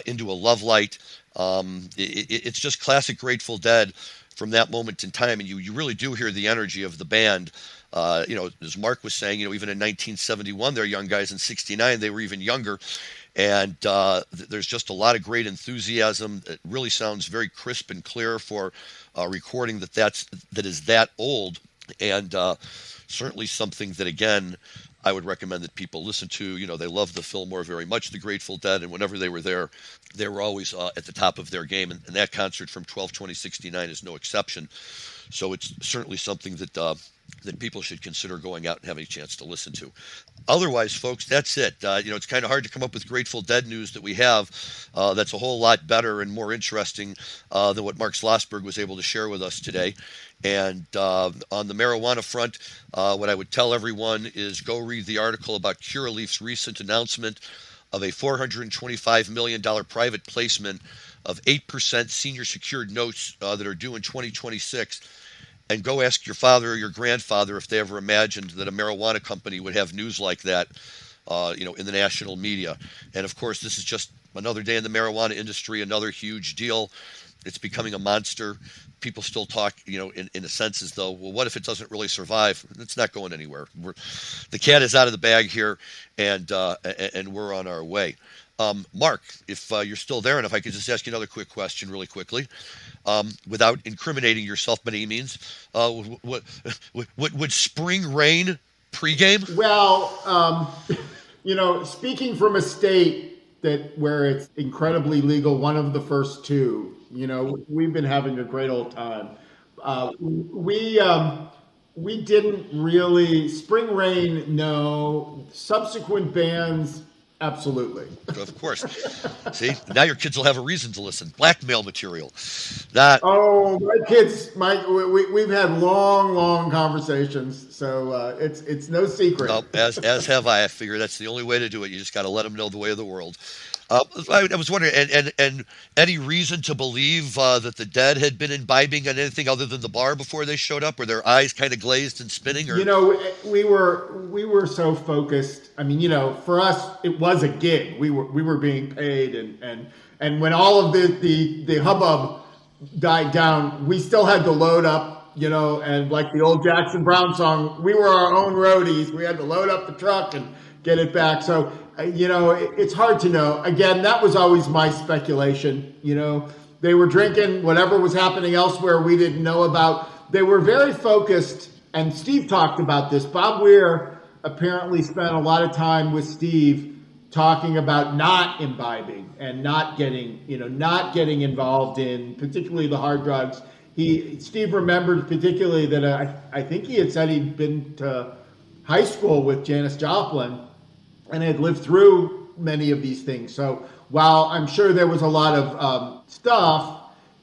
into a love light. It's just classic Grateful Dead from that moment in time, and you really do hear the energy of the band. As Mark was saying, even in 1971, they're young guys. In '69, they were even younger. And there's just a lot of great enthusiasm. It really sounds very crisp and clear for a recording that is that old, and certainly something that, again, I would recommend that people listen to. They love the Fillmore very much, the Grateful Dead, and whenever they were there, they were always at the top of their game. And that concert from 12/20/69 is no exception. So it's certainly something that people should consider going out and having a chance to listen to. Otherwise, folks, that's it. It's kind of hard to come up with Grateful Dead news that we have that's a whole lot better and more interesting than what Mark Slosberg was able to share with us today. And on the marijuana front, what I would tell everyone is go read the article about Curaleaf's recent announcement of a $425 million private placement of 8% senior secured notes that are due in 2026. And go ask your father or your grandfather if they ever imagined that a marijuana company would have news like that, in the national media. And of course, this is just another day in the marijuana industry, another huge deal. It's becoming a monster. People still talk, in a sense as though, well, what if it doesn't really survive? It's not going anywhere. The cat is out of the bag here, and we're on our way. Mark, if you're still there, and if I could just ask you another quick question really quickly, without incriminating yourself by any means, would spring rain pregame? Well, speaking from a state where it's incredibly legal, one of the first two, we've been having a great old time. We didn't really, spring rain, no. Subsequent bans, absolutely. Of course. See, now your kids will have a reason to listen. Blackmail material. My kids, we've had long conversations, so it's no secret. No, as have I. I figure that's the only way to do it. You just got to let them know the way of the world. I was wondering, and any reason to believe that the Dead had been imbibing on anything other than the bar before they showed up? Were their eyes kind of glazed and spinning? Or? We were so focused. I mean, for us, it was a gig. We were being paid, and when all of the hubbub died down, we still had to load up. And like the old Jackson Brown song, we were our own roadies. We had to load up the truck and get it back. So, it's hard to know. Again, that was always my speculation. They were drinking whatever was happening elsewhere we didn't know about. They were very focused, and Steve talked about this. Bob Weir apparently spent a lot of time with Steve talking about not imbibing and not getting involved in particularly the hard drugs. Steve remembered particularly that I think he had said he'd been to high school with Janis Joplin and had lived through many of these things. So while I'm sure there was a lot of stuff,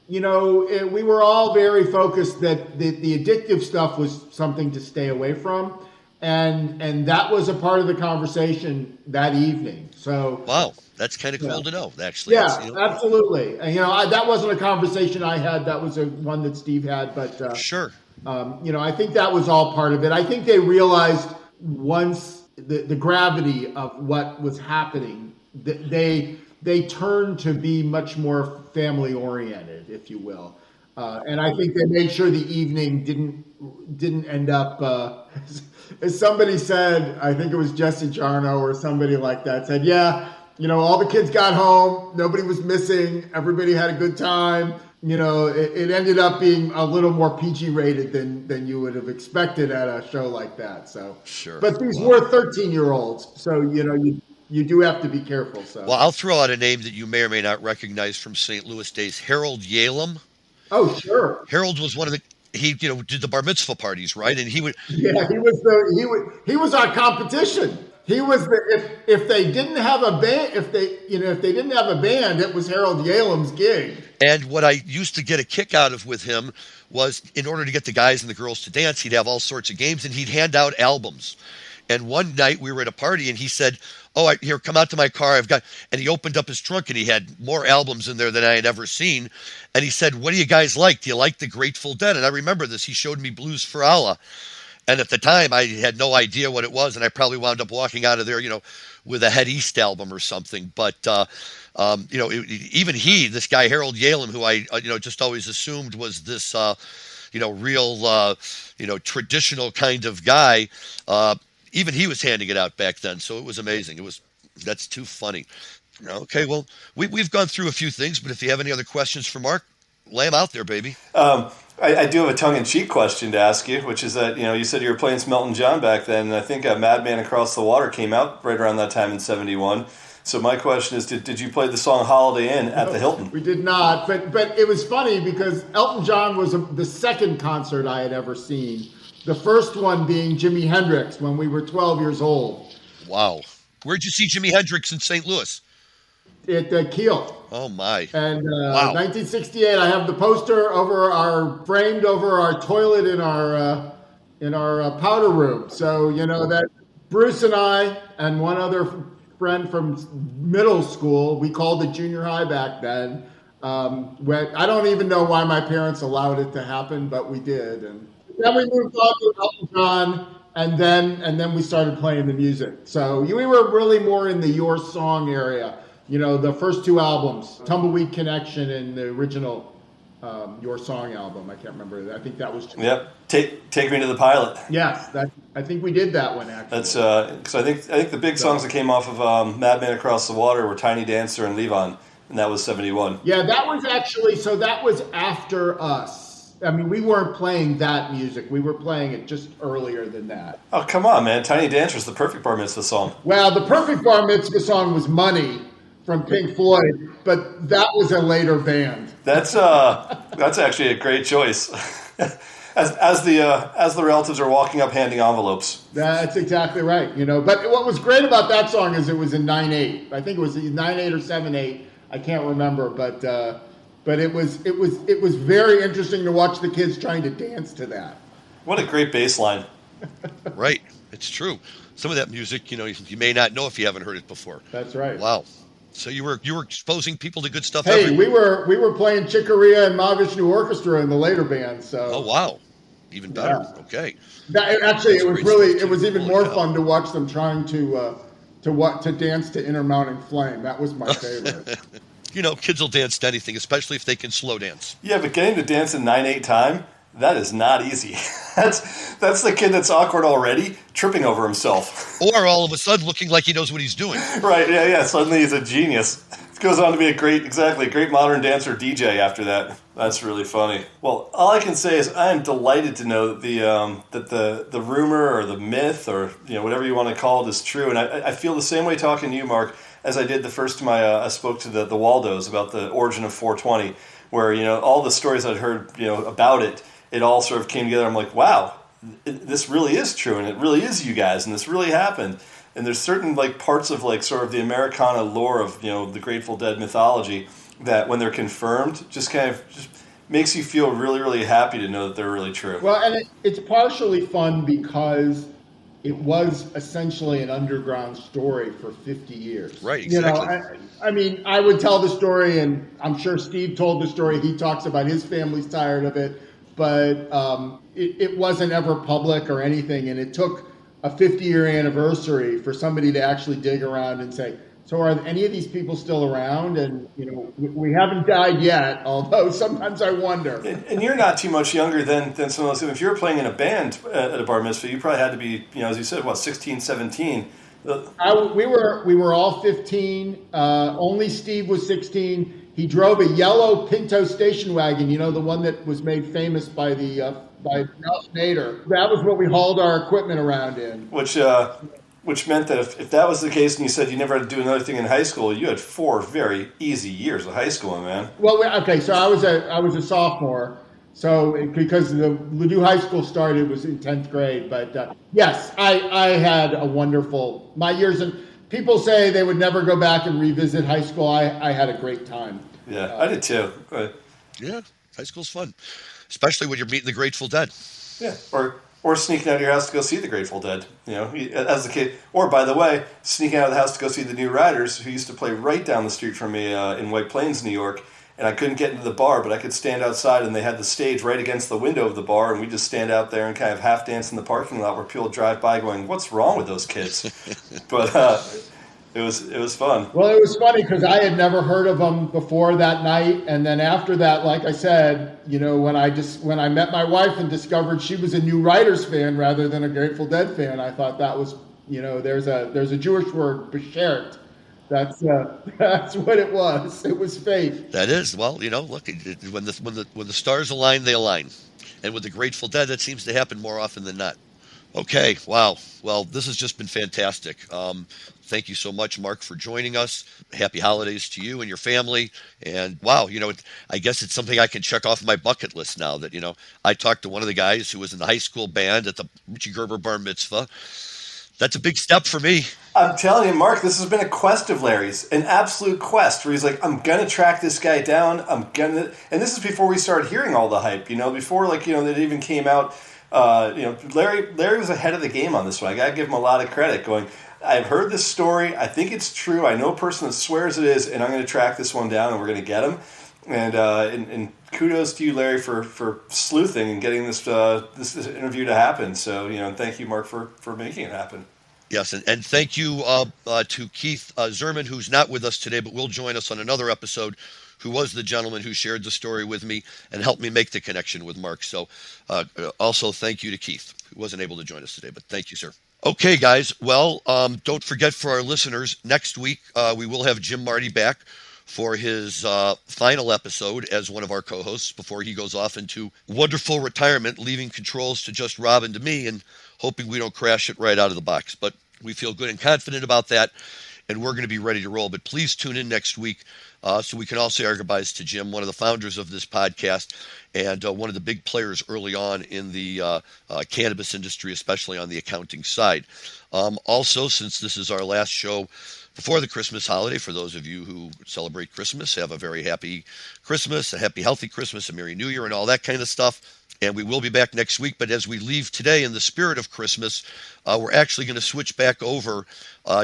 we were all very focused that the addictive stuff was something to stay away from. And that was a part of the conversation that evening. So wow, that's kind of cool to know, actually. Yeah, absolutely. And, that wasn't a conversation I had. That was one that Steve had. But sure. I think that was all part of it. I think they realized once the gravity of what was happening, they turned to be much more family oriented, if you will. And I think they made sure the evening didn't end up, as somebody said, I think it was Jesse Jarno or somebody like that, said, yeah, all the kids got home, nobody was missing, everybody had a good time. It ended up being a little more PG rated than you would have expected at a show like that. So, sure. But these were 13-year-olds, so you do have to be careful. So, well, I'll throw out a name that you may or may not recognize from St. Louis days: Harold Yalem. Oh, sure. Harold was one of the. He did the bar mitzvah parties, right? And he would. Yeah, he was our competition. He was if they didn't have a band, if they didn't have a band, it was Harold Yalem's gig. And what I used to get a kick out of with him was, in order to get the guys and the girls to dance, he'd have all sorts of games, and he'd hand out albums. And one night we were at a party and he said, "Oh, here, come out to my car. And he opened up his trunk and he had more albums in there than I had ever seen. And he said, "What do you guys like? Do you like the Grateful Dead?" And I remember this. He showed me Blues for Allah. And at the time, I had no idea what it was, and I probably wound up walking out of there, with a Head East album or something. But even this guy Harold Yalem, who I just always assumed was this real traditional kind of guy, even he was handing it out back then. So it was amazing. That's too funny. Okay, well, we've gone through a few things, but if you have any other questions for Mark, lay them out there, baby. I do have a tongue-in-cheek question to ask you, which is that, you said you were playing Smelton John back then, and I think Madman Across the Water came out right around that time in 71. So my question is, did you play the song Holiday Inn at the Hilton? We did not, but it was funny because Elton John was the second concert I had ever seen. The first one being Jimi Hendrix when we were 12 years old. Wow. Where'd you see Jimi Hendrix in St. Louis? At Kiel. Oh my! And wow. 1968, I have the poster framed over our toilet in our powder room. So that Bruce and I and one other friend from middle school, we called it junior high back then. I don't even know why my parents allowed it to happen, but we did. And then we moved on to Elton John, and then we started playing the music. So we were really more in the Your Song area. The first two albums, Tumbleweed Connection and the original Your Song album. I can't remember. I think that was. Yep. Take Me to the Pilot. Yes, I think we did that one actually. That's because I think the big songs that came off of Madman Across the Water were Tiny Dancer and Levon, and that was 71. Yeah, that was actually that was after us. I mean, we weren't playing that music. We were playing it just earlier than that. Oh, come on, man. Tiny Dancer is the perfect bar mitzvah song. Well, the perfect bar mitzvah song was Money from Pink Floyd, but that was a later band. That's actually a great choice. As the relatives are walking up handing envelopes. That's exactly right. But what was great about that song is it was in 9/8. I think it was 9/8 or 7/8. I can't remember, but it was very interesting to watch the kids trying to dance to that. What a great bass line. Right. It's true. Some of that music, you may not know if you haven't heard it before. That's right. Wow. So you were exposing people to good stuff. Hey, we were playing Chick Corea and Mahavishnu Orchestra in the later band. So. Oh wow, even better. Yeah. Okay. It was even more fun to watch them trying to dance to Inner Mounting Flame. That was my favorite. Kids will dance to anything, especially if they can slow dance. Yeah, but getting to dance in 9/8 time, that is not easy. That's the kid that's awkward already, tripping over himself. Or all of a sudden looking like he knows what he's doing. Right, yeah. Suddenly he's a genius. Goes on to be a great modern dancer DJ after that. That's really funny. Well, all I can say is I am delighted to know that the rumor or the myth or whatever you want to call it is true. And I feel the same way talking to you, Mark, as I did the first time I spoke to the Waldos about the origin of 420, where all the stories I'd heard about it all sort of came together. I'm like, wow, this really is true, and it really is you guys, and this really happened. And there's certain parts of sort of the Americana lore of the Grateful Dead mythology that when they're confirmed just makes you feel really, really happy to know that they're really true. Well, and it's partially fun because it was essentially an underground story for 50 years. Right, exactly. I mean, I would tell the story, and I'm sure Steve told the story. He talks about his family's tired of it, but it wasn't ever public or anything, and it took a 50-year anniversary for somebody to actually dig around and say, so are any of these people still around? And, we haven't died yet, although sometimes I wonder. And you're not too much younger than some of those. If you were playing in a band at a bar mitzvah, you probably had to be, as you said, 16, 17. We were all 15. Only Steve was 16. He drove a yellow Pinto station wagon, the one that was made famous by Ralph Nader. That was what we hauled our equipment around in. Which meant that if that was the case, and you said you never had to do another thing in high school, you had 4 very easy years of high school, man. Well, okay, so I was a sophomore. So because the Ladue High School started was in 10th grade, but yes, I had a wonderful my years. And people say they would never go back and revisit high school. I had a great time. Yeah, I did too. Yeah, high school's fun, especially when you're meeting the Grateful Dead. Yeah, or or sneaking out of your house to go see the Grateful Dead, as a kid. Or, by the way, sneaking out of the house to go see the New Riders, who used to play right down the street from me in White Plains, New York. And I couldn't get into the bar, but I could stand outside, and they had the stage right against the window of the bar, and we just stand out there and kind of half dance in the parking lot where people drive by going, "What's wrong with those kids?" But it was fun. Well, it was funny because I had never heard of them before that night, and then after that, like I said, when I met my wife and discovered she was a New Riders fan rather than a Grateful Dead fan, I thought that was, there's a Jewish word, beshert. That's what it was. It was fate. That is, well, look, when the stars align, they align, and with the Grateful Dead, that seems to happen more often than not. Okay, wow. Well, this has just been fantastic. Thank you so much, Mark, for joining us. Happy holidays to you and your family. And wow, I guess it's something I can check off my bucket list now that, I talked to one of the guys who was in the high school band at the Richie Gerber Bar Mitzvah. That's a big step for me. I'm telling you, Mark, this has been a quest of Larry's, an absolute quest where he's like, I'm going to track this guy down. And this is before we started hearing all the hype, before that it even came out. Larry was ahead of the game on this one. I got to give him a lot of credit going, I've heard this story. I think it's true. I know a person that swears it is, and I'm going to track this one down, and we're going to get him. And kudos to you, Larry, for sleuthing and getting this interview to happen. So, and thank you, Mark, for making it happen. Yes, and thank you to Keith Zerman, who's not with us today, but will join us on another episode, who was the gentleman who shared the story with me and helped me make the connection with Mark. So also thank you to Keith, who wasn't able to join us today, but thank you, sir. Okay, guys. Well, don't forget for our listeners, next week we will have Jim Marty back for his final episode as one of our co-hosts before he goes off into wonderful retirement, leaving controls to just Rob and to me, and hoping we don't crash it right out of the box. But we feel good and confident about that, and we're going to be ready to roll. But please tune in next week so we can all say our goodbyes to Jim, one of the founders of this podcast and one of the big players early on in the cannabis industry, especially on the accounting side. Also, since this is our last show before the Christmas holiday, for those of you who celebrate Christmas, have a very happy Christmas, a happy, healthy Christmas, a Merry New Year, and all that kind of stuff. And we will be back next week. But as we leave today in the spirit of Christmas, we're actually going to switch back over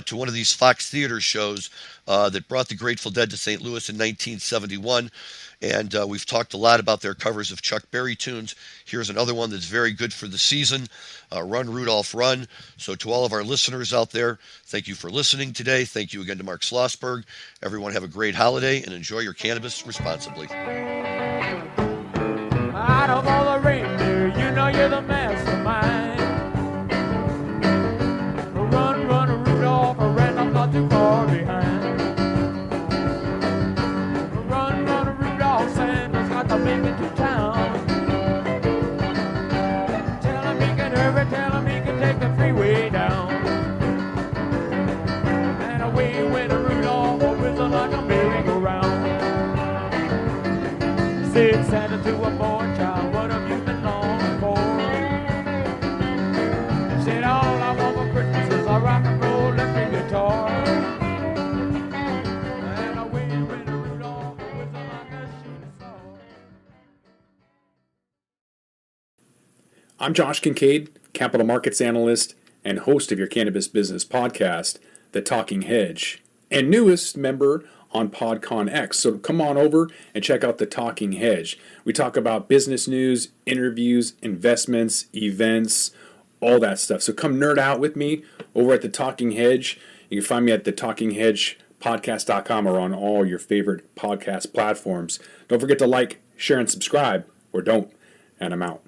to one of these Fox Theater shows that brought the Grateful Dead to St. Louis in 1971. And we've talked a lot about their covers of Chuck Berry tunes. Here's another one that's very good for the season, Run, Rudolph, Run. So to all of our listeners out there, thank you for listening today. Thank you again to Mark Slosberg. Everyone have a great holiday and enjoy your cannabis responsibly. Out of all the reindeer, you're the mastermind. Run, run, Rudolph, ran up not too far behind. Run, run, Rudolph, Santa's got to make it to town. Tell him he can hurry, tell him he can take the freeway down. And away went Rudolph, whistling like a merry-go-round. Said Santa to a boy child, what have you been longing for? Said all I want for Christmas is a rock and roll electric guitar. And away went Rudolph, whistling like a shooting star. I'm Josh Kincaid, capital markets analyst and host of your cannabis business podcast, The Talking Hedge, and newest member on PodConX. So come on over and check out The Talking Hedge. We talk about business news, interviews, investments, events, all that stuff. So come nerd out with me over at The Talking Hedge. You can find me at thetalkinghedgepodcast.com or on all your favorite podcast platforms. Don't forget to like, share, and subscribe, or don't. And I'm out.